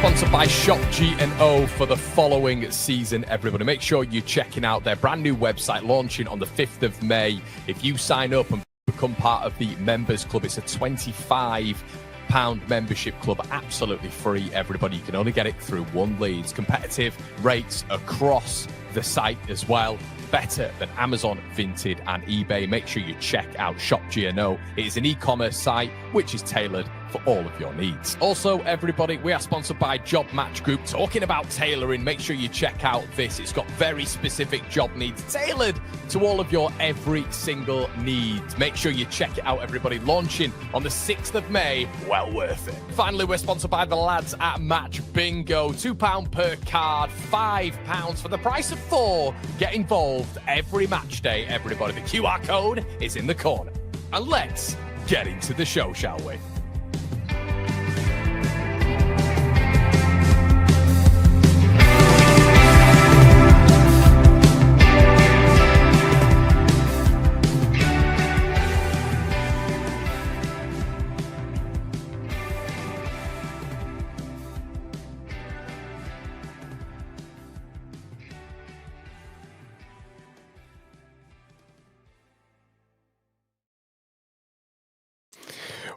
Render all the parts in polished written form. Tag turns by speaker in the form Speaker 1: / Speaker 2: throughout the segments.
Speaker 1: sponsored by Shop G&O for the following season, everybody. Make sure you're checking out their brand new website launching on the 5th of May. If you sign up and become part of the members club, it's a £25 membership club, absolutely free, everybody. You can only get it through one Leeds. Competitive rates across the site as well. Better than Amazon, Vinted, and eBay. Make sure you check out Shop G&O. It is an e-commerce site which is tailored for all of your needs. Also, everybody, we are sponsored by Job Match Group. Talking about tailoring, make sure you check out this. It's got very specific job needs tailored to all of your every single needs. Make sure you check it out, everybody. Launching on the 6th of May. Well worth it. Finally, we're sponsored by the lads at Match Bingo. £2 per card, £5 for the price of 4. Get involved every match day, everybody. The QR code is in the corner. And let's get into the show, shall we?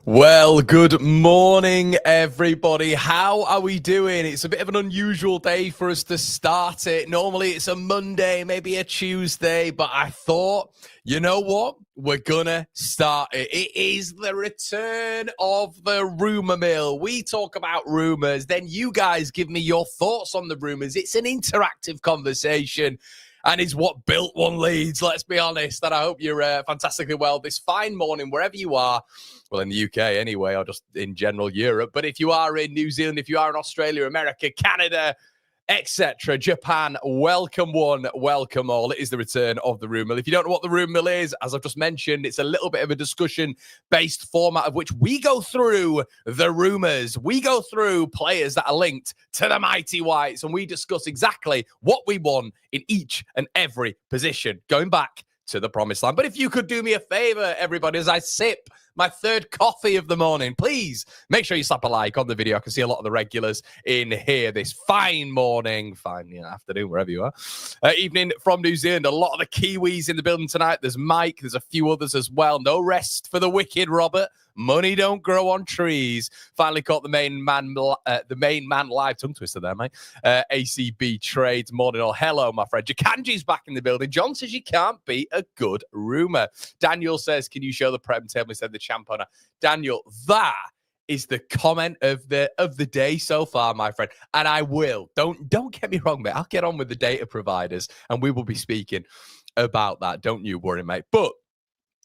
Speaker 1: Well, good morning, everybody. How are we doing? It's a bit of an unusual day for us to start it. Normally, it's a Monday, maybe a Tuesday, but I thought, you know what? We're gonna start it. It is the return of the rumour mill. We talk about rumours, then you guys give me your thoughts on the rumours. It's an interactive conversation. And is what built one Leeds, let's be honest. And I hope you're fantastically well this fine morning, wherever you are. Well, in the UK anyway, or just in general Europe. But if you are in New Zealand, if you are in Australia, America, Canada, etc., Japan, welcome one, welcome all. It is the return of the Room Mill. If you don't know what the Room Mill is, as I've just mentioned, it's a little bit of a discussion-based format of which we go through the rumours. We go through players that are linked to the Mighty Whites, and we discuss exactly what we want in each and every position, going back to the promised land. But if you could do me a favour, everybody, as I sip my third coffee of the morning, please make sure you slap a like on the video. I can see a lot of the regulars in here this fine morning, afternoon, wherever you are. Evening from New Zealand. A lot of the Kiwis in the building tonight. There's Mike. There's a few others as well. No rest for the wicked, Robert. Money don't grow on trees. Finally caught the main man live. Tongue twister there, mate. ACB Trades. Morning all. Hello, my friend. Jakanji's back in the building. John says you can't beat a good rumour. Daniel says, can you show the prem table instead of the champ owner? Daniel, that is the comment of the day so far, my friend. And I will. Don't get me wrong, mate. I'll get on with the data providers and we will be speaking about that. Don't you worry, mate. But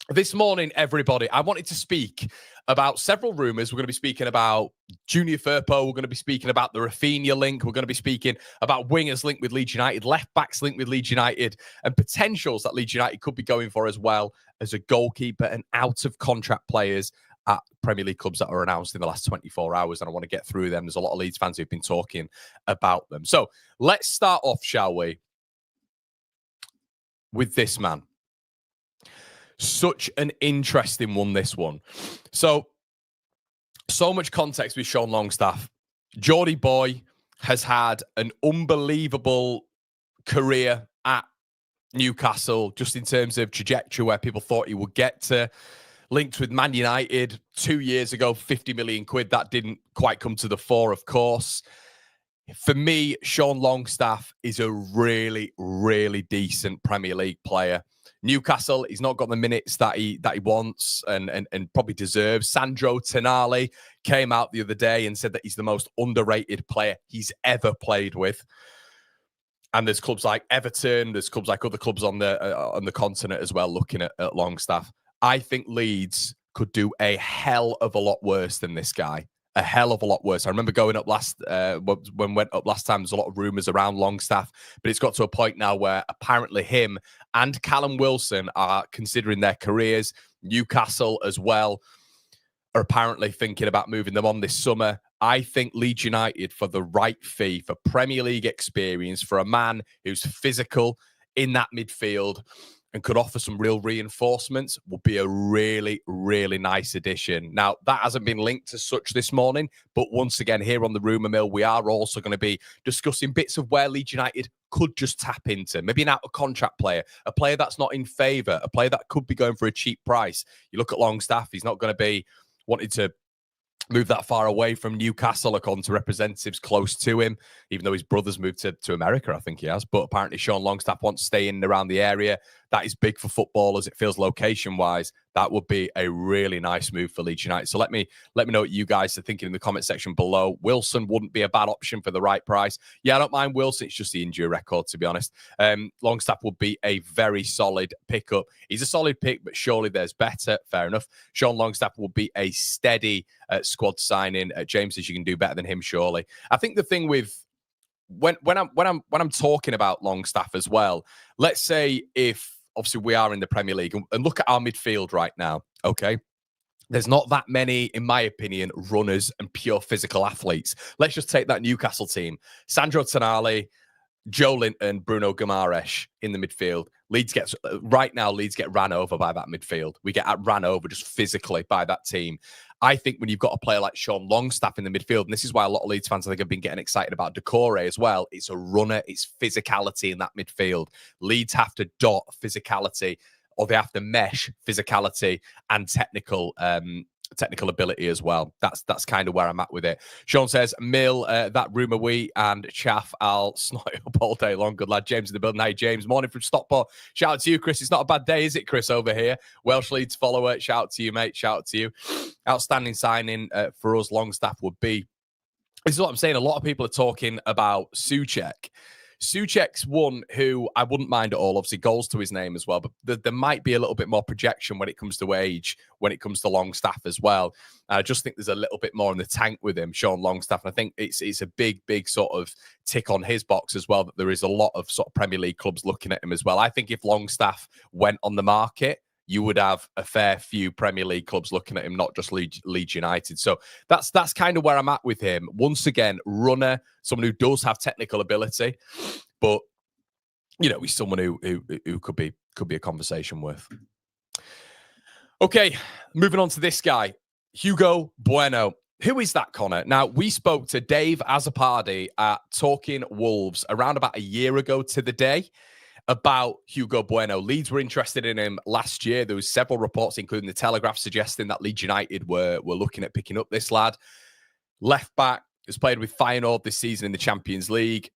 Speaker 1: this morning, everybody, I wanted to speak about several rumours. We're going to be speaking about Junior Firpo. We're going to be speaking about the Raphinha link. We're going to be speaking about wingers linked with Leeds United, left-backs linked with Leeds United, and potentials that Leeds United could be going for as well as a goalkeeper and out-of-contract players at Premier League clubs that are announced in the last 24 hours, and I want to get through them. There's a lot of Leeds fans who've been talking about them. So let's start off, shall we, with this man. Such an interesting one, this one. So much context with Sean Longstaff. Geordie boy has had an unbelievable career at Newcastle, just in terms of trajectory where people thought he would get to. Linked with Man United 2 years ago, 50 million quid. That didn't quite come to the fore, of course. For me, Sean Longstaff is a really, really decent Premier League player. Newcastle, he's not got the minutes that he wants and probably deserves. Sandro Tonali came out the other day and said that he's the most underrated player he's ever played with. And there's clubs like Everton, there's clubs like other clubs on the continent as well looking at Longstaff. I think Leeds could do a hell of a lot worse than this guy. A hell of a lot worse. I remember going up when went up last time, there's a lot of rumours around Longstaff, but it's got to a point now where apparently him and Callum Wilson are considering their careers. Newcastle as well are apparently thinking about moving them on this summer. I think Leeds United, for the right fee, for Premier League experience, for a man who's physical in that midfield, and could offer some real reinforcements, would be a really, really nice addition. Now, that hasn't been linked to such this morning, but once again, here on the Rumour Mill, we are also going to be discussing bits of where Leeds United could just tap into. Maybe an out-of-contract player, a player that's not in favour, a player that could be going for a cheap price. You look at Longstaff, he's not going to be wanting to move that far away from Newcastle, according to representatives close to him, even though his brother's moved to America, I think he has. But apparently Sean Longstaff wants to stay in and around the area. That is big for footballers. It feels location-wise. That would be a really nice move for Leeds United. So let me know what you guys are thinking in the comment section below. Wilson wouldn't be a bad option for the right price. Yeah, I don't mind Wilson. It's just the injury record, to be honest. Longstaff would be a very solid pickup. He's a solid pick, but surely there's better. Fair enough. Sean Longstaff will be a steady squad signing. James says you can do better than him, surely. I think the thing with when I'm talking about Longstaff as well, let's say if obviously we are in the Premier League and look at our midfield right now, okay? There's not that many, in my opinion, runners and pure physical athletes. Let's just take that Newcastle team. Sandro Tonali, Joe Linton, Bruno Guimaraes in the midfield. Leeds get ran over by that midfield. We get ran over just physically by that team. I think when you've got a player like Sean Longstaff in the midfield, and this is why a lot of Leeds fans I think have been getting excited about Decore as well. It's a runner, it's physicality in that midfield. Leeds have to dot physicality, or they have to mesh physicality and technical ability as well. That's kind of where I'm at with it. Sean says, Mill, that rumour and chaff, I'll snot it up all day long. Good lad. James in the building. Hey, James. Morning from Stockport. Shout out to you, Chris. It's not a bad day, is it, Chris, over here? Welsh Leeds follower. Shout out to you, mate. Shout out to you. Outstanding signing for us, Longstaff would be. This is what I'm saying. A lot of people are talking about Souček. Souček's one who I wouldn't mind at all. Obviously, goals to his name as well, but there might be a little bit more projection when it comes to age, when it comes to Longstaff as well. I just think there's a little bit more in the tank with him, Sean Longstaff. And I think it's a big sort of tick on his box as well, that there is a lot of sort of Premier League clubs looking at him as well. I think if Longstaff went on the market, you would have a fair few Premier League clubs looking at him, not just Leeds United. So that's kind of where I'm at with him. Once again, runner, someone who does have technical ability, but you know, he's someone who could be a conversation worth. Okay, moving on to this guy, Hugo Bueno. Who is that, Connor? Now, we spoke to Dave Azzopardi at Talking Wolves around about a year ago to the day about Hugo Bueno. Leeds were interested in him last year. There was several reports, including the Telegraph, suggesting that Leeds United were looking at picking up this lad. Left back, has played with Feyenoord this season in the Champions League.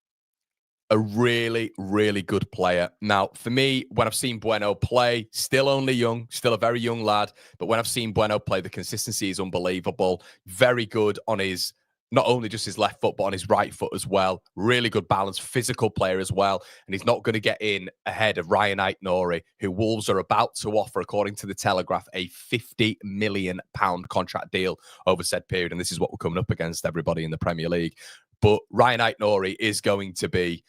Speaker 1: A really, really good player. Now, for me, when I've seen Bueno play, still only young, still a very young lad, but when I've seen Bueno play, the consistency is unbelievable. Very good on his, not only just his left foot, but on his right foot as well. Really good balance, physical player as well. And he's not going to get in ahead of Ryan Aït-Nouri, who Wolves are about to offer, according to the Telegraph, a £50 million contract deal over said period. And this is what we're coming up against, everybody in the Premier League. But Ryan Aït-Nouri is going to be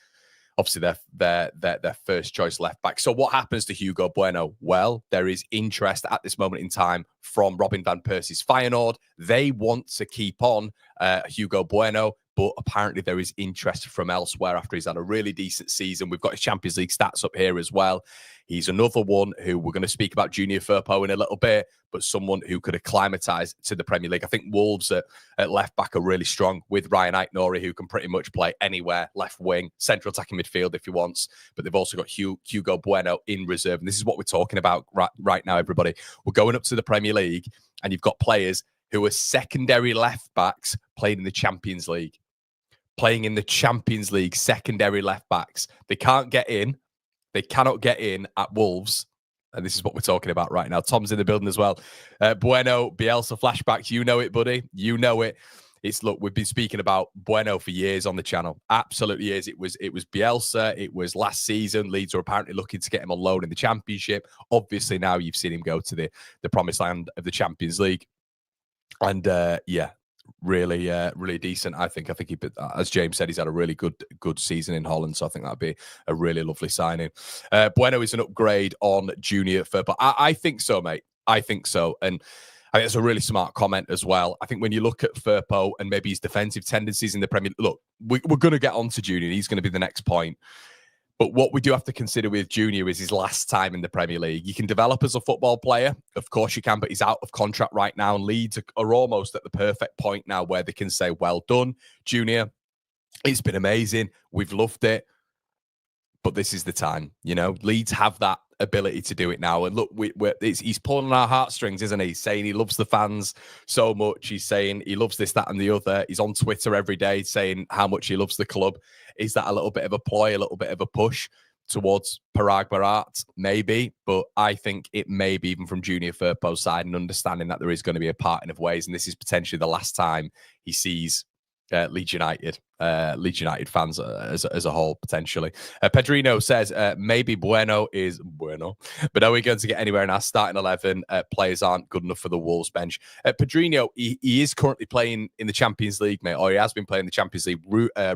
Speaker 1: obviously their first choice left back. So what happens to Hugo Bueno? Well, there is interest at this moment in time from Robin van Persie's Feyenoord. They want to keep on Hugo Bueno, but apparently there is interest from elsewhere after he's had a really decent season. We've got his Champions League stats up here as well. He's another one who we're going to speak about, Junior Firpo, in a little bit, but someone who could acclimatise to the Premier League. I think Wolves at left back are really strong with Ryan Aït-Nouri, who can pretty much play anywhere, left wing, central attacking midfield if he wants. But they've also got Hugo Bueno in reserve. And this is what we're talking about right now, everybody. We're going up to the Premier League, and you've got players who are secondary left backs playing in the Champions League. Playing in the Champions League, secondary left backs. They can't get in. They cannot get in at Wolves. And this is what we're talking about right now. Tom's in the building as well. Bueno, Bielsa flashbacks. You know it, buddy. You know it. Look, we've been speaking about Bueno for years on the channel. Absolutely years. It was Bielsa. It was last season. Leeds are apparently looking to get him on loan in the Championship. Obviously, now you've seen him go to the promised land of the Champions League. And really decent. I think he, as James said, he's had a really good season in Holland. So I think that'd be a really lovely signing. Bueno is an upgrade on Junior Firpo. I think so, mate. I think so. And I think it's a really smart comment as well. I think when you look at Firpo and maybe his defensive tendencies in the Premier League, look, we're going to get on to Junior. He's going to be the next point. But what we do have to consider with Junior is his last time in the Premier League. You can develop as a football player. Of course you can, but he's out of contract right now. And Leeds are almost at the perfect point now where they can say, well done, Junior. It's been amazing. We've loved it. But this is the time. Leeds have that ability to do it now. And look, he's pulling on our heartstrings, isn't he? He's saying he loves the fans so much. He's saying he loves this, that, and the other. He's on Twitter every day saying how much he loves the club. Is that a little bit of a ploy, a little bit of a push towards Parag Barat? Maybe, but I think it may be even from Junior Firpo's side and understanding that there is going to be a parting of ways. And this is potentially the last time he sees Leeds United fans as a whole, potentially. Pedrino says, maybe Bueno is Bueno, but are we going to get anywhere in our starting 11? Players aren't good enough for the Wolves bench. Pedrino, he is currently playing in the Champions League, mate, or he has been playing in the Champions League.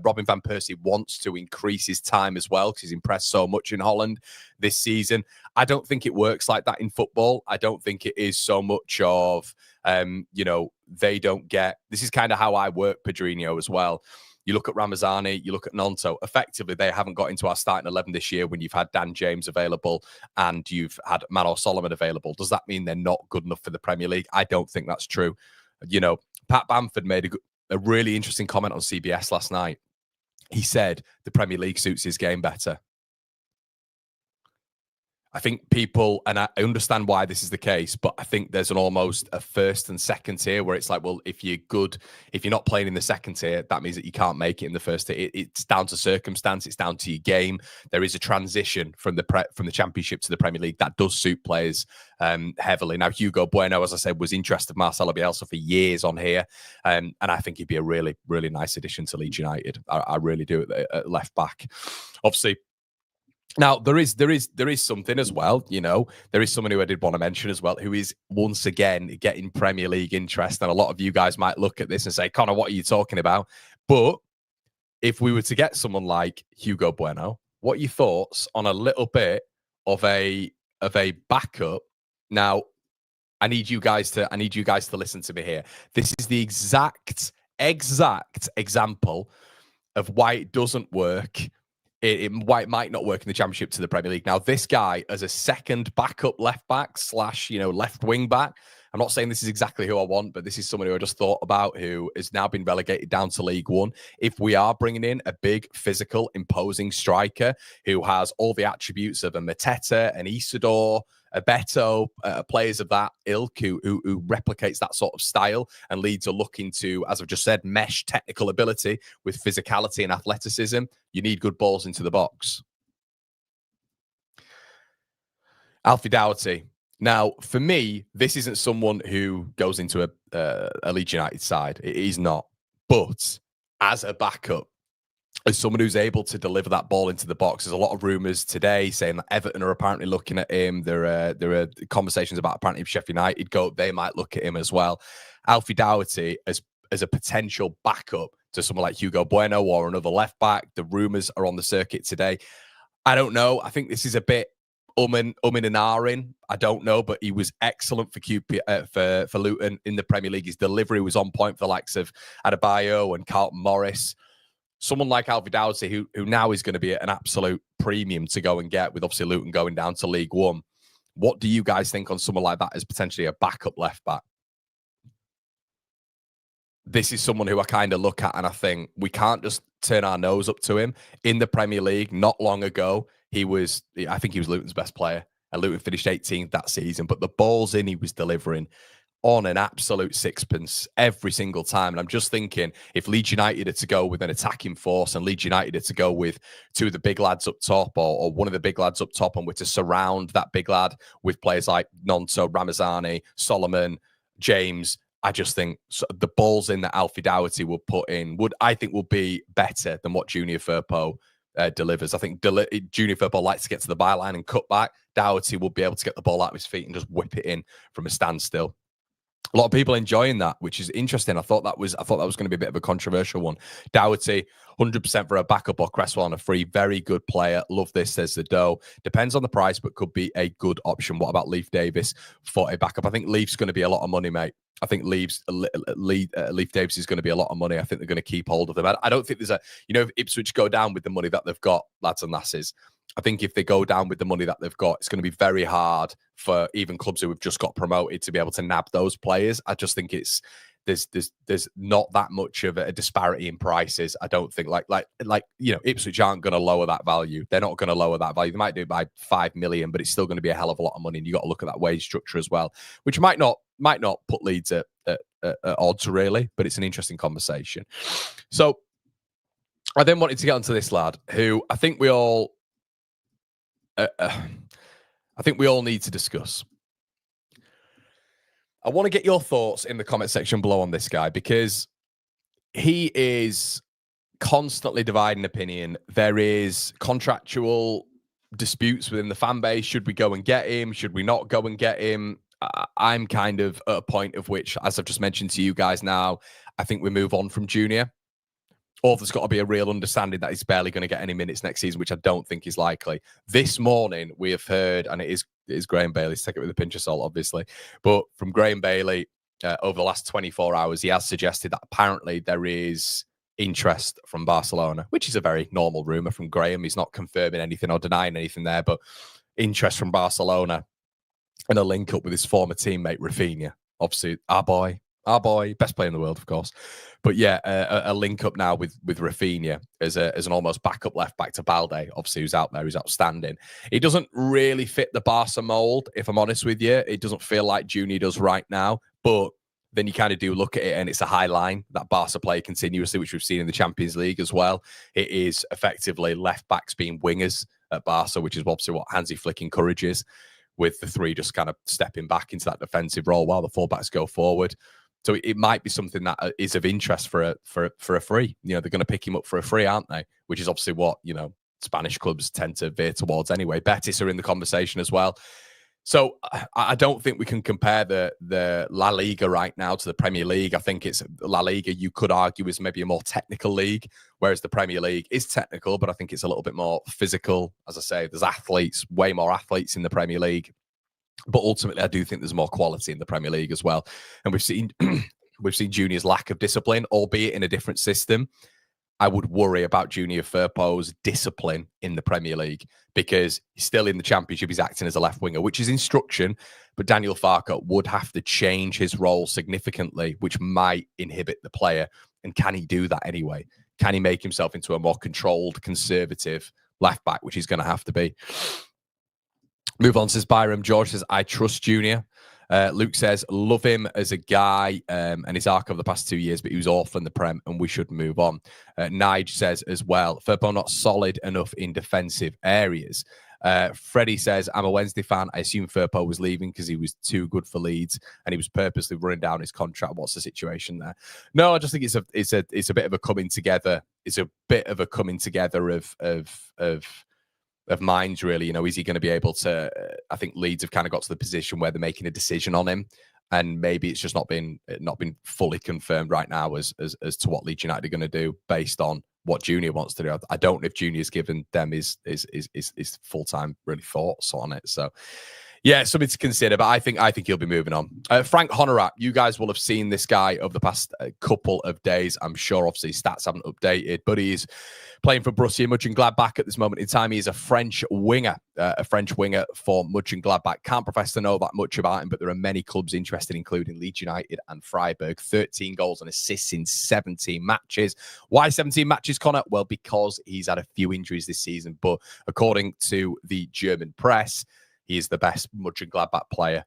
Speaker 1: Robin van Persie wants to increase his time as well because he's impressed so much in Holland this season. I don't think it works like that in football. I don't think it is so much of, they don't get... This is kind of how I work Pedrinho as well. You look at Ramazani, you look at Nonto. Effectively, they haven't got into our starting 11 this year when you've had Dan James available and you've had Manor Solomon available. Does that mean they're not good enough for the Premier League? I don't think that's true. Pat Bamford made a really interesting comment on CBS last night. He said the Premier League suits his game better. I think people, and I understand why this is the case, but I think there's almost a first and second tier where it's like, well, if you're not playing in the second tier, that means that you can't make it in the first tier. It's down to circumstance. It's down to your game. There is a transition from the Championship to the Premier League that does suit players heavily. Now, Hugo Bueno, as I said, was interested in Marcelo Bielsa for years on here, and I think he'd be a really, really nice addition to Leeds United. I really do at left back. Obviously, now, there is something as well, there is someone who I did want to mention as well, who is once again getting Premier League interest. And a lot of you guys might look at this and say, Connor, what are you talking about? But if we were to get someone like Hugo Bueno, what are your thoughts on a little bit of a backup? Now, I need you guys to listen to me here. This is the exact example of why it doesn't work. Why it might not work in the Championship to the Premier League. Now, this guy as a second backup left back / left wing back. I'm not saying this is exactly who I want, but this is someone who I just thought about who has now been relegated down to League One. If we are bringing in a big, physical, imposing striker who has all the attributes of a Mateta, an Isidor, a Beto, players of that ilk who replicates that sort of style, and Leeds are looking to, as I've just said, mesh technical ability with physicality and athleticism, you need good balls into the box. Alfie Doherty. Now, for me, this isn't someone who goes into a Leeds United side. He's not. But as a backup, as someone who's able to deliver that ball into the box, there's a lot of rumours today saying that Everton are apparently looking at him. There are conversations about apparently if Sheffield United go, they might look at him as well. Alfie Doherty as a potential backup to someone like Hugo Bueno or another left back. The rumours are on the circuit today. I don't know. I think this is a bit and ahhing. I don't know, but he was excellent for Luton in the Premier League. His delivery was on point for the likes of Adebayo and Carlton Morris. Someone like Alfie Doherty, who now is going to be an absolute premium to go and get, with obviously Luton going down to League One. What do you guys think on someone like that as potentially a backup left back? This is someone who I kind of look at and I think we can't just turn our nose up to him. In the Premier League, not long ago, I think he was Luton's best player, and Luton finished 18th that season. But the balls in he was delivering on an absolute sixpence every single time. And I'm just thinking, if Leeds United are to go with an attacking force and Leeds United are to go with two of the big lads up top or one of the big lads up top, and we're to surround that big lad with players like Nonto, Ramazani, Solomon, James, I just think the balls in that Alfie Doherty will put in will be better than what Junior Firpo delivers. I think Junior Firpo likes to get to the byline and cut back. Doherty will be able to get the ball out of his feet and just whip it in from a standstill. A lot of people enjoying that, which is interesting. I thought that was going to be a bit of a controversial one. Doherty, 100% for a backup, or Cresswell on a free. Very good player. Love this, says the Doe. Depends on the price, but could be a good option. What about Leif Davis for a backup? I think Leif's going to be a lot of money, mate. I think Leif Davis is going to be a lot of money. I think they're going to keep hold of him. I don't think there's if Ipswich go down with the money that they've got, lads and lasses, I think if they go down with the money that they've got, it's going to be very hard for even clubs who have just got promoted to be able to nab those players. I just think there's not that much of a disparity in prices. I don't think Ipswich aren't going to lower that value. They're not going to lower that value. They might do it by 5 million, but it's still going to be a hell of a lot of money. And you got to look at that wage structure as well, which might not put Leeds at odds really, but it's an interesting conversation. So I then wanted to get onto this lad who I think we all need to discuss. I want to get your thoughts in the comment section below on this guy, because he is constantly dividing opinion. There is contractual disputes within the fan base. Should we go and get him? Should we not go and get him? I'm kind of at a point of which, as I've just mentioned to you guys now, I think we move on from Junior. Or there's got to be a real understanding that he's barely going to get any minutes next season, which I don't think is likely. This morning, we have heard, and it is Graham Bailey's, take it with a pinch of salt, obviously, but from Graham Bailey, over the last 24 hours, he has suggested that apparently there is interest from Barcelona, which is a very normal rumour from Graham. He's not confirming anything or denying anything there, but interest from Barcelona and a link up with his former teammate, Raphinha. Obviously, our boy, best player in the world, of course. But yeah, a link up now with Raphinha as an almost backup left back to Balde. Obviously, who's out there, who's outstanding. It doesn't really fit the Barca mold, if I'm honest with you. It doesn't feel like Junior does right now. But then you kind of do look at it, and it's a high line that Barca play continuously, which we've seen in the Champions League as well. It is effectively left backs being wingers at Barca, which is obviously what Hansi Flick encourages, with the three just kind of stepping back into that defensive role while the fullbacks go forward. So it might be something that is of interest for a free. They're going to pick him up for a free, aren't they? Which is obviously what, Spanish clubs tend to veer towards anyway. Betis are in the conversation as well. So I don't think we can compare the La Liga right now to the Premier League. I think it's La Liga, you could argue, is maybe a more technical league, whereas the Premier League is technical, but I think it's a little bit more physical. As I say, there's athletes, way more athletes in the Premier League. But ultimately, I do think there's more quality in the Premier League as well. And we've seen Junior's lack of discipline, albeit in a different system. I would worry about Junior Firpo's discipline in the Premier League, because he's still in the Championship. He's acting as a left winger, which is instruction. But Daniel Farke would have to change his role significantly, which might inhibit the player. And can he do that anyway? Can he make himself into a more controlled, conservative left back, which he's going to have to be? Move on, says Byram. George says, I trust Junior. Luke says, love him as a guy and his arc over the past 2 years, but he was awful in the Prem and we should move on. Nige says as well, Firpo not solid enough in defensive areas. Freddie says, I'm a Wednesday fan. I assume Firpo was leaving because he was too good for Leeds and he was purposely running down his contract. What's the situation there? No, I just think it's a bit of a coming together. It's a bit of a coming together of minds, really. Is he going to be able to? I think Leeds have kind of got to the position where they're making a decision on him, and maybe it's just not been fully confirmed right now as to what Leeds United are going to do based on what Junior wants to do. I don't know if Junior's given them his full-time really thoughts on it. So yeah, something to consider, but I think he'll be moving on. Frank Honorat, you guys will have seen this guy over the past couple of days. I'm sure, obviously, stats haven't updated, but he's playing for Borussia Mönchengladbach at this moment in time. He is a French winger for Mönchengladbach. Can't profess to know that much about him, but there are many clubs interested, including Leeds United and Freiburg. 13 goals and assists in 17 matches. Why 17 matches, Connor? Well, because he's had a few injuries this season, but according to the German press, he is the best Mönchengladbach player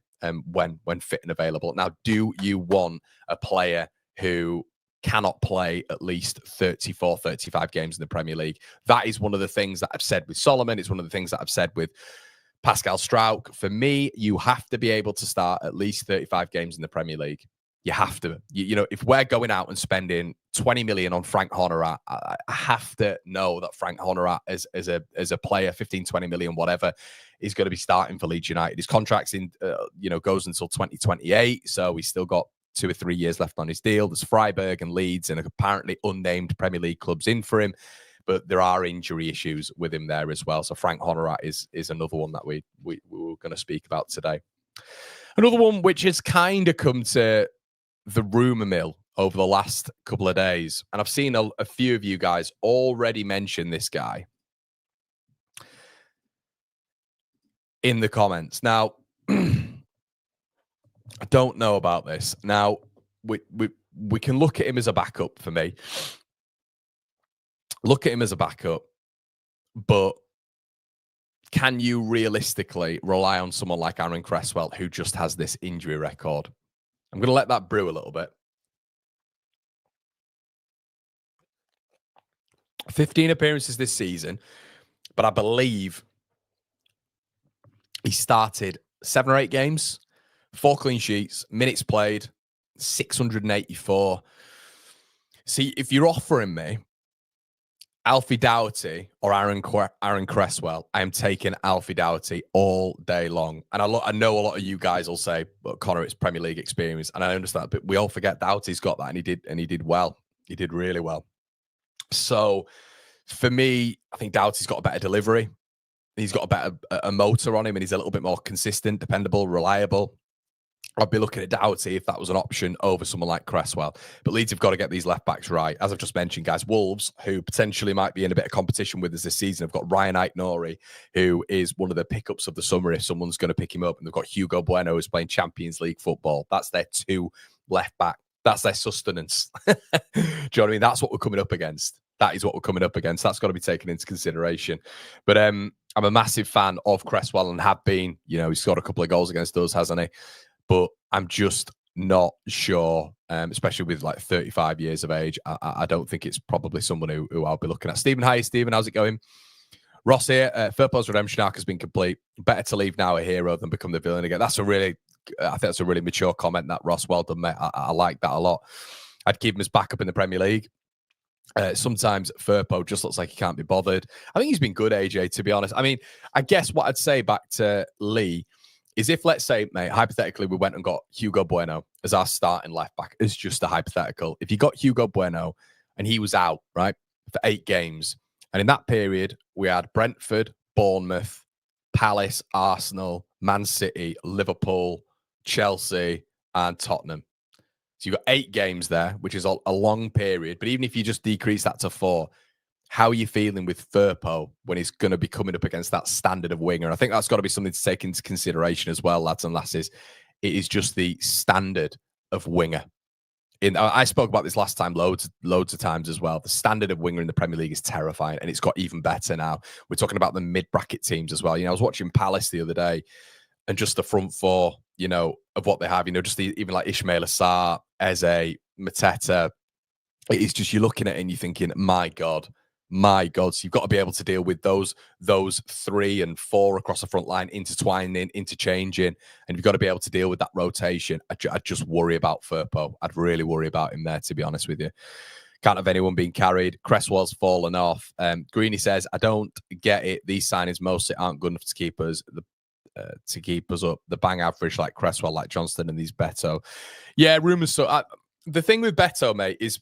Speaker 1: when fit and available. Now, do you want a player who cannot play at least 34, 35 games in the Premier League? That is one of the things that I've said with Solomon. It's one of the things that I've said with Pascal Struijk. For me, you have to be able to start at least 35 games in the Premier League. You have to. If we're going out and spending 20 million on Frank Honorat, I have to know that Frank Honorat as a player, 15, 20 million, whatever, is going to be starting for Leeds United. His contract's goes until 2028, so he's still got 2 or 3 years left on his deal. There's Freiburg and Leeds and apparently unnamed Premier League clubs in for him. But there are injury issues with him there as well. So Frank Honorat is another one that we were going to speak about today. Another one which has kind of come to the rumour mill over the last couple of days. And I've seen a few of you guys already mention this guy in the comments. Now, I don't know about this. Now, we can look at him as a backup for me. Look at him as a backup, but can you realistically rely on someone like Aaron Cresswell who just has this injury record? I'm going to let that brew a little bit. 15 appearances this season, but I believe he started 7 or 8 games, 4 clean sheets, minutes played, 684. See, if you're offering me Alfie Doughty or Aaron Cresswell, I am taking Alfie Doughty all day long. And I know a lot of you guys will say, but Connor, it's Premier League experience. And I understand, but we all forget Doughty's got that, and he did well. He did really well. So for me, I think Doughty's got a better delivery. He's got a motor on him, and he's a little bit more consistent, dependable, reliable. I'd be looking at Doughty if that was an option over someone like Cresswell. But Leeds have got to get these left backs right. As I've just mentioned, guys, Wolves, who potentially might be in a bit of competition with us this season, have got Ryan Aït-Nouri, who is one of the pickups of the summer if someone's going to pick him up. And they've got Hugo Bueno, who's playing Champions League football. That's their 2 left back. That's their sustenance. Do you know what I mean? That's what we're coming up against. That is what we're coming up against. That's got to be taken into consideration. But I'm a massive fan of Cresswell and have been. You know, he's scored a couple of goals against us, hasn't he? But I'm just not sure, especially with like 35 years of age. I don't think it's probably someone who I'll be looking at. Stephen, hi, Stephen. How's it going? Ross here. Firpo's redemption arc has been complete. Better to leave now a hero than become the villain again. I think that's a really mature comment, that, Ross. Well done, mate. I like that a lot. I'd keep him as backup in the Premier League. Sometimes Firpo just looks like he can't be bothered. I think he's been good, AJ, to be honest. I mean, I guess what I'd say back to Lee is if, let's say, mate, hypothetically, we went and got Hugo Bueno as our starting left back. It's just a hypothetical. If you got Hugo Bueno and he was out, right, for 8 games, and in that period, we had Brentford, Bournemouth, Palace, Arsenal, Man City, Liverpool, Chelsea, and Tottenham. So you've got 8 games there, which is a long period. But even if you just decrease that to 4, how are you feeling with Firpo when he's going to be coming up against that standard of winger? I think that's got to be something to take into consideration as well, lads and lasses. It is just the standard of winger. I spoke about this last time loads of times as well. The standard of winger in the Premier League is terrifying, and it's got even better now. We're talking about the mid-bracket teams as well. You know, I was watching Palace the other day, and just the front 4, you know, of what they have, you know, just even like Ismail Assar, Eze, Mateta. It is just, you're looking at it and you're thinking, my God. So you've got to be able to deal with those 3 and 4 across the front line, intertwining, interchanging, and you've got to be able to deal with that rotation. I'd just worry about Firpo. I'd really worry about him there, to be honest with you. Can't have anyone being carried. Cresswell's fallen off. Greeny says, I don't get it. These signings mostly aren't good enough to keep us up. The bang average like Cresswell, like Johnstone, and these Beto. Yeah, rumours. So the thing with Beto, mate, is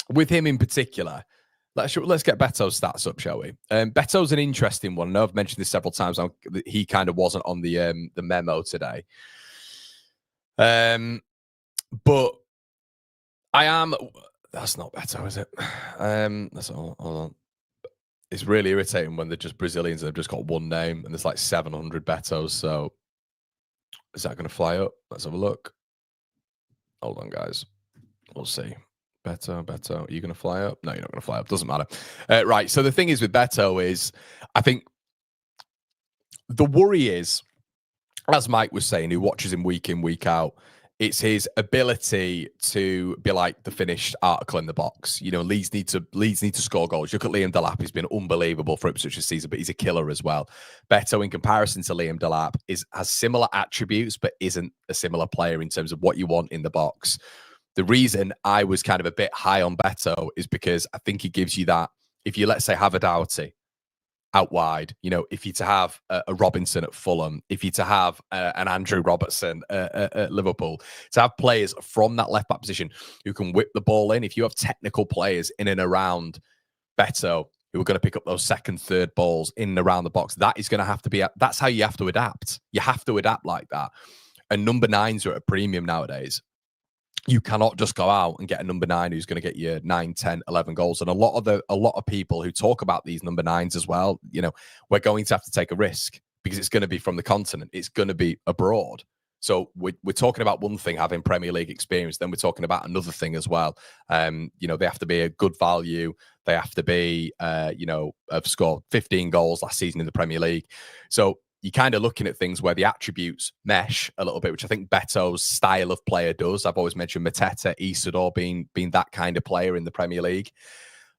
Speaker 1: with him in particular. Let's get Beto's stats up, shall we? Beto's an interesting one. I know I've mentioned this several times. He kind of wasn't on the memo today. But I am. That's not Beto, is it? That's all. Hold on. It's really irritating when they're just Brazilians and they've just got one name and there's like 700 Betos. So is that going to fly up? Let's have a look. Hold on, guys. We'll see. Beto, are you going to fly up? No, you're not going to fly up. Doesn't matter. Right. So the thing is with Beto is, I think the worry is, as Mike was saying, who watches him week in, week out, it's his ability to be like the finished article in the box. You know, Leeds need to score goals. Look at Liam Delap. He's been unbelievable for Ipswich this season, but he's a killer as well. Beto, in comparison to Liam Delap, has similar attributes, but isn't a similar player in terms of what you want in the box. The reason I was kind of a bit high on Beto is because I think he gives you that. If you, let's say, have a Doughty out wide. You know, if you're to have a Robinson at Fulham, if you're to have an Andrew Robertson at Liverpool, to have players from that left back position who can whip the ball in. If you have technical players in and around Beto who are going to pick up those second, third balls in and around the box, that is going to have to be. That's how you have to adapt. You have to adapt like that. And number nines are at a premium nowadays. You cannot just go out and get a number 9 who's going to get you 9, 10, 11 goals. And a lot of people who talk about these number 9s as well, you know, we're going to have to take a risk because it's going to be from the continent. It's going to be abroad. So we're talking about one thing, having Premier League experience. Then we're talking about another thing as well. You know, they have to be a good value. They have to be, you know, have scored 15 goals last season in the Premier League. So you're kind of looking at things where the attributes mesh a little bit, which I think Beto's style of player does. I've always mentioned Mateta, Isidor being that kind of player in the Premier League.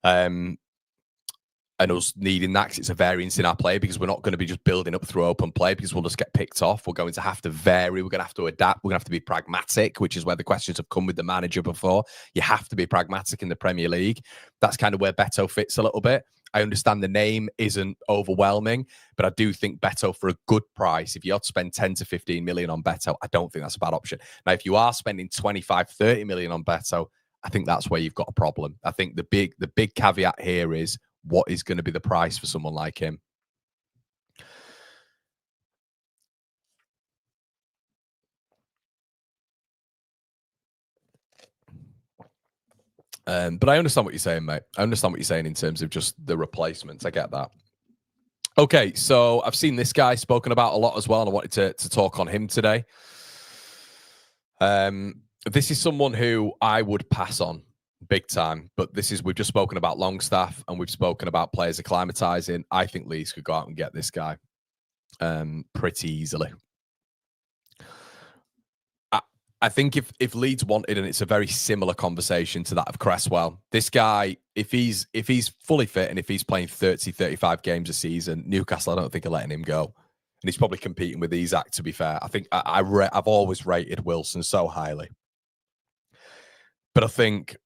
Speaker 1: And us needing that because it's a variance in our play, because we're not going to be just building up through open play because we'll just get picked off. We're going to have to vary. We're going to have to adapt. We're going to have to be pragmatic, which is where the questions have come with the manager before. You have to be pragmatic in the Premier League. That's kind of where Beto fits a little bit. I understand the name isn't overwhelming, but I do think Beto for a good price, if you have to spend 10 to 15 million on Beto, I don't think that's a bad option. Now, if you are spending 25, 30 million on Beto, I think that's where you've got a problem. I think the big caveat here is, what is going to be the price for someone like him? But I understand what you're saying, mate. I understand what you're saying in terms of just the replacements. I get that. Okay, so I've seen this guy spoken about a lot as well, and I wanted to talk on him today. This is someone who I would pass on big time, but we've just spoken about Longstaff and we've spoken about players acclimatizing. I think Leeds could go out and get this guy pretty easily. I think if Leeds wanted, and it's a very similar conversation to that of Cresswell, this guy, if he's fully fit and if he's playing 30, 35 games a season, Newcastle, I don't think are letting him go. And he's probably competing with Isak, to be fair. I think I've always rated Wilson so highly. But I think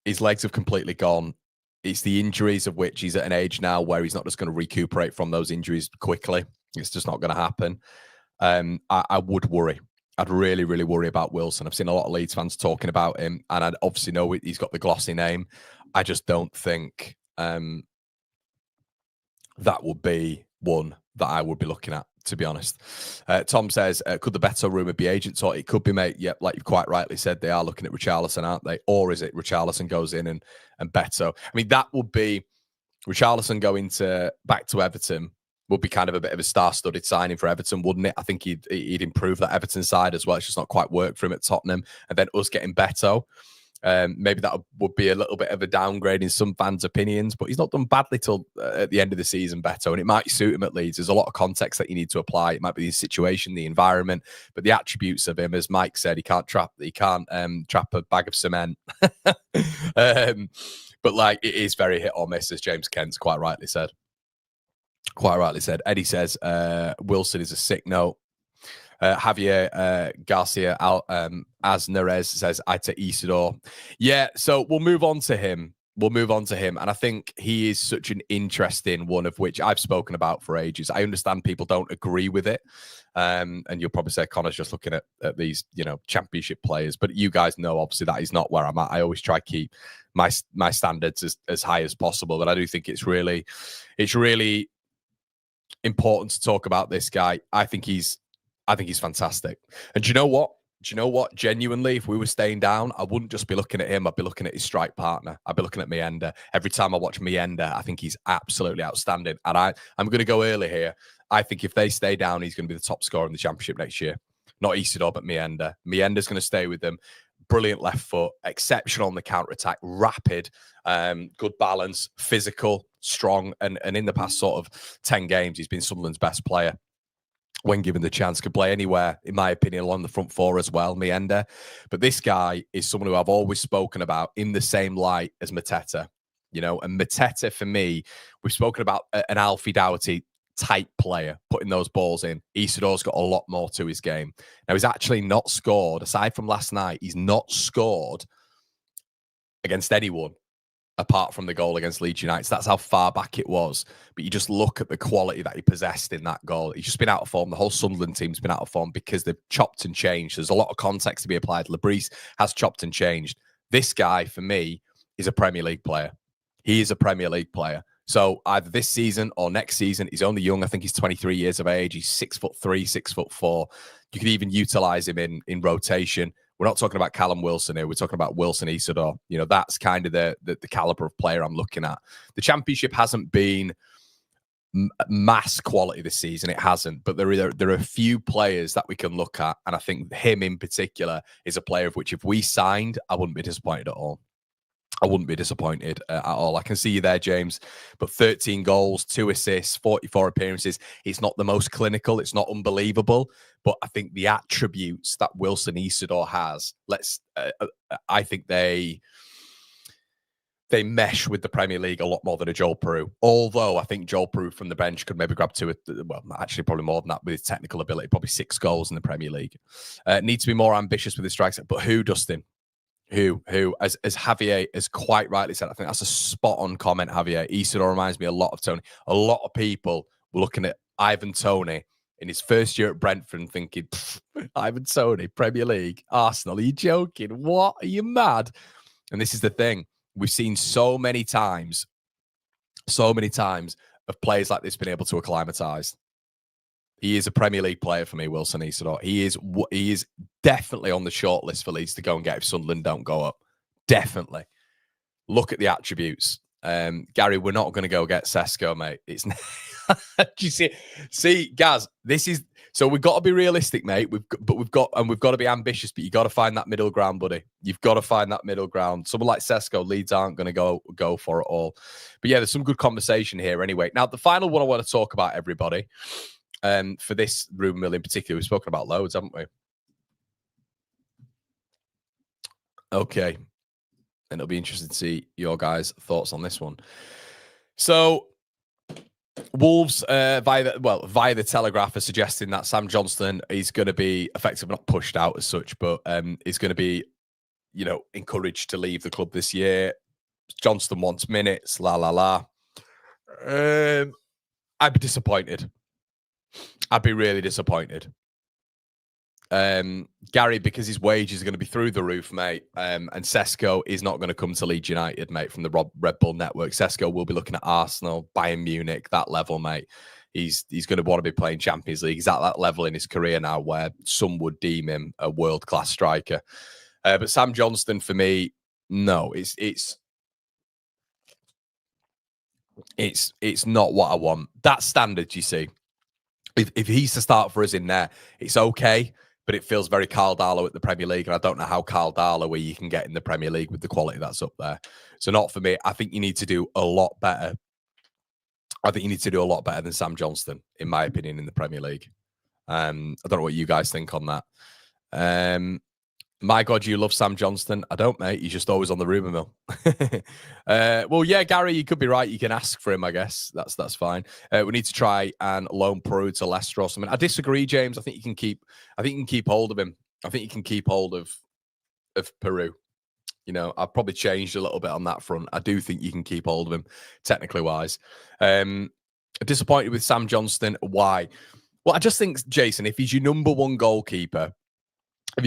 Speaker 1: his legs have completely gone. It's the injuries of which he's at an age now where he's not just going to recuperate from those injuries quickly. It's just not going to happen. I would worry. I'd really, really worry about Wilson. I've seen a lot of Leeds fans talking about him, and I obviously know he's got the glossy name. I just don't think that would be one that I would be looking at, to be honest. Tom says, could the Beto rumour be agent talk? It could be, mate. Yeah, like you've quite rightly said, they are looking at Richarlison, aren't they? Or is it Richarlison goes in and Beto? I mean, that would be Richarlison going back to Everton would be kind of a bit of a star-studded signing for Everton, wouldn't it? I think he'd improve that Everton side as well. It's just not quite worked for him at Tottenham. And then us getting Beto, maybe that would be a little bit of a downgrade in some fans' opinions, but he's not done badly till at the end of the season, Beto, and it might suit him at Leeds. There's a lot of context that you need to apply. It might be the situation, the environment, but the attributes of him, as Mike said, he can't trap a bag of cement. But like, it is very hit or miss, as James Kent's quite rightly said. Eddie says Wilson is a sick note. Javier Garcia Aznarez says Ita Isidor. Yeah, so we'll move on to him. And I think he is such an interesting one, of which I've spoken about for ages. I understand people don't agree with it. And you'll probably say Connor's just looking at these, championship players. But you guys know, obviously, that is not where I'm at. I always try to keep my standards as high as possible. But I do think it's really important to talk about this guy. I think he's fantastic. And do you know what? Genuinely, if we were staying down, I wouldn't just be looking at him. I'd be looking at his strike partner. I'd be looking at Mienda. Every time I watch Mienda, I think he's absolutely outstanding. And I'm going to go early here. I think if they stay down, he's going to be the top scorer in the championship next year. Not Isidor, but Mienda. Mienda's going to stay with them. Brilliant left foot, exceptional on the counter-attack, rapid, good balance, physical, strong. And in the past sort of 10 games, he's been Sunderland's best player. When given the chance, could play anywhere, in my opinion, along the front four as well, Mienda. But this guy is someone who I've always spoken about in the same light as Mateta. And Mateta, for me, we've spoken about an Alfie Doughty type player, putting those balls in. Isidor's got a lot more to his game. Now, he's actually not scored, aside from last night, he's not scored against anyone apart from the goal against Leeds United. So that's how far back it was. But you just look at the quality that he possessed in that goal. He's just been out of form. The whole Sunderland team's been out of form because they've chopped and changed. There's a lot of context to be applied. Labrise has chopped and changed. This guy, for me, is a Premier League player. He is a Premier League player. So either this season or next season, he's only young. I think he's 23 years of age. He's 6'3", 6'4". You could even utilize him in rotation. We're not talking about Callum Wilson here. We're talking about Wilson Isidor. You know, that's kind of the caliber of player I'm looking at. The Championship hasn't been mass quality this season. It hasn't. But there are a few players that we can look at. And I think him in particular is a player of which if we signed, I wouldn't be disappointed at all. I wouldn't be disappointed at all. I can see you there, James. But 13 goals, 2 assists, 44 appearances. It's not the most clinical. It's not unbelievable. But I think the attributes that Wilson Isidor has, I think they mesh with the Premier League a lot more than a Joel Peru. Although I think Joel Peru from the bench could maybe grab actually probably more than that with his technical ability, probably 6 goals in the Premier League. Needs to be more ambitious with his strikes. But who, Dustin? Who, as Javier has quite rightly said, I think that's a spot-on comment, Javier. Isidor reminds me a lot of Tony. A lot of people were looking at Ivan Toney in his first year at Brentford and thinking, Ivan Toney, Premier League, Arsenal, are you joking? What? Are you mad? And this is the thing. We've seen so many times of players like this being able to acclimatise. He is a Premier League player for me, Wilson Isidor. He is definitely on the short list for Leeds to go and get if Sunderland don't go up. Definitely. Look at the attributes. Gary, we're not going to go get Sesko, mate. It's do you see, Gaz, this is so we've got to be realistic, mate. We've got to be ambitious, but you got to find that middle ground, buddy. You've got to find that middle ground. Someone like Sesko, Leeds aren't going to go for it all. But yeah, there's some good conversation here anyway. Now, the final one I want to talk about, everybody. For this room mill in particular, we've spoken about loads, haven't we? Okay. And it'll be interesting to see your guys' thoughts on this one. So, Wolves, via the Telegraph, are suggesting that Sam Johnstone is going to be effectively not pushed out as such, but is going to be, encouraged to leave the club this year. Johnstone wants minutes, I'd be disappointed. I'd be really disappointed. Gary, because his wages are going to be through the roof, mate, and Sesko is not going to come to Leeds United, mate, from the Red Bull network. Sesko will be looking at Arsenal, Bayern Munich, that level, mate. He's going to want to be playing Champions League. He's at that level in his career now where some would deem him a world-class striker. But Sam Johnstone, for me, no, it's not what I want. That standard, you see. If he's to start for us in there, it's okay, but it feels very Carl Darlow at the Premier League, and I don't know how Carl Darlow where you can get in the Premier League with the quality that's up there. So not for me. I think you need to do a lot better. I think you need to do a lot better than Sam Johnstone, in my opinion, in the Premier League. I don't know what you guys think on that. My God, you love Sam Johnstone. I don't, mate. He's just always on the rumour mill. Well, yeah, Gary, you could be right. You can ask for him, I guess. That's fine. We need to try and loan Peru to Leicester or something. I disagree, James. I think you can keep hold of him. I think you can keep hold of Peru. I've probably changed a little bit on that front. I do think you can keep hold of him, technically wise. Disappointed with Sam Johnstone. Why? Well, I just think, Jason, if he's your number one goalkeeper, I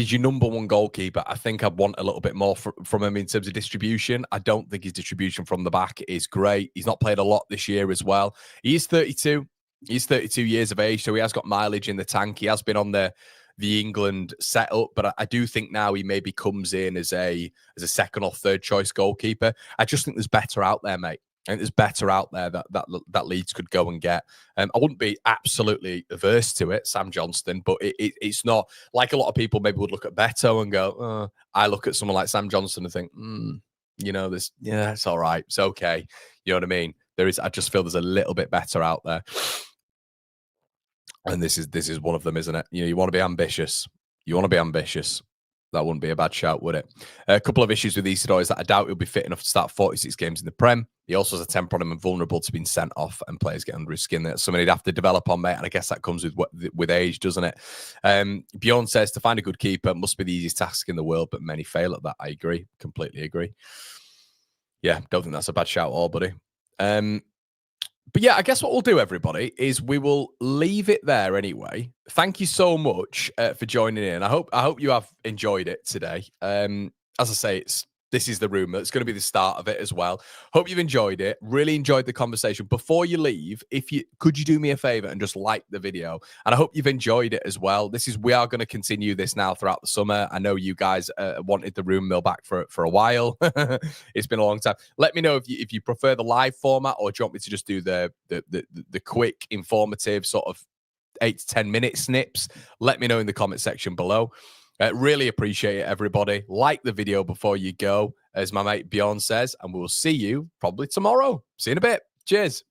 Speaker 1: think I'd want a little bit more from him in terms of distribution. I don't think his distribution from the back is great. He's not played a lot this year as well. He is 32. He's 32 years of age, so he has got mileage in the tank. He has been on the England setup, but I do think now he maybe comes in as a second or third choice goalkeeper. I just think there's better out there, mate. I think there's better out there that Leeds could go and get. I wouldn't be absolutely averse to it, Sam Johnstone, but it's not like a lot of people maybe would look at Beto and go, I look at someone like Sam Johnstone and think, it's all right. It's okay. You know what I mean? I just feel there's a little bit better out there. And this is one of them, isn't it? You want to be ambitious. That wouldn't be a bad shout, would it? A couple of issues with Isidor is that I doubt he'll be fit enough to start 46 games in the Prem. He also has a temper on him and vulnerable to being sent off and players get under his skin. That's something he'd have to develop on, mate. And I guess that comes with age, doesn't it? Bjorn says, to find a good keeper must be the easiest task in the world, but many fail at that. I agree. Completely agree. Yeah, don't think that's a bad shout at all, buddy. But yeah, I guess what we'll do, everybody, is we will leave it there anyway. Thank you so much for joining in. I hope you have enjoyed it today. As I say, this is the rumor. It's going to be the start of it as well. Hope you've enjoyed it. Really enjoyed the conversation. Before you leave, could you do me a favor and just like the video? And I hope you've enjoyed it as well. We are going to continue this now throughout the summer. I know you guys wanted the room mill back for a while. It's been a long time. Let me know if you prefer the live format, or do you want me to just do the quick, informative sort of 8 to 10 minute snips. Let me know in the comment section below. Really appreciate it, everybody. Like the video before you go, as my mate Bjorn says, and we'll see you probably tomorrow. See you in a bit. Cheers.